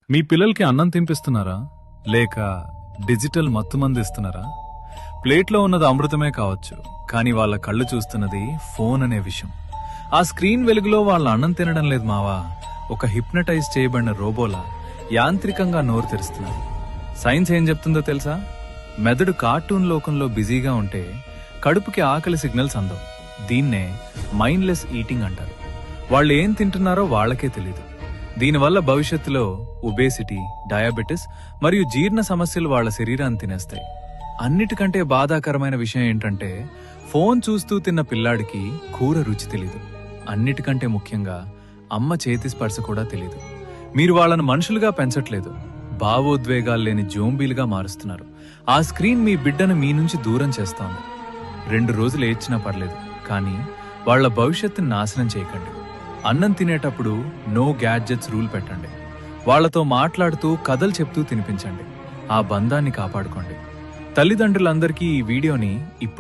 మీ పిల్లలకి అన్నం తినిపిస్తున్నారా లేక డిజిటల్ మత్తుమందు ఇస్తున్నారా? ప్లేట్లో ఉన్నది అమృతమే కావచ్చు, కానీ వాళ్ళ కళ్ళు చూస్తున్నది ఫోన్ అనే విషయం. ఆ స్క్రీన్ వెలుగులో వాళ్ళ అన్నం తినడం లేదు మావా, ఒక హిప్నటైజ్ చేయబడిన రోబోలా యాంత్రికంగా నోరు తెరుస్తున్నారు. సైన్స్ ఏం చెప్తుందో తెలుసా? మెదడు కార్టూన్ లోకంలో బిజీగా ఉంటే కడుపుకి ఆకలి సిగ్నల్స్ అందవు. దీన్నే మైండ్లెస్ ఈటింగ్ అంటారు. వాళ్ళు ఏం తింటున్నారో వాళ్ళకే తెలీదు. దీనివల్ల భవిష్యత్తులో ఒబేసిటీ, డయాబెటిస్ మరియు జీర్ణ సమస్యలు వాళ్ళ శరీరాన్ని తినేస్తాయి. అన్నిటికంటే బాధాకరమైన విషయం ఏంటంటే, ఫోన్ చూస్తూ తిన్న పిల్లాడికి కూర రుచి తెలీదు. అన్నిటికంటే ముఖ్యంగా అమ్మ చేతి స్పర్శ కూడా తెలీదు. మీరు వాళ్ళను మనుషులుగా పెంచట్లేదు, భావోద్వేగాలు లేని జోంబీలుగా మారుస్తున్నారు. ఆ స్క్రీన్ మీ బిడ్డను మీ నుంచి దూరం చేస్తోంది. 2 రోజులు ఏడ్చినా పర్లేదు, కానీ వాళ్ళ భవిష్యత్తుని నాశనం చేయకండి. అన్నం తినేటప్పుడు నో గ్యాడ్జెట్స్ రూల్ పెట్టండి. వాళ్లతో మాట్లాడుతూ కథలు చెప్తూ తినిపించండి. ఆ బంధాన్ని కాపాడుకోండి. తల్లిదండ్రులందరికీ ఈ వీడియోని ఇప్పుడు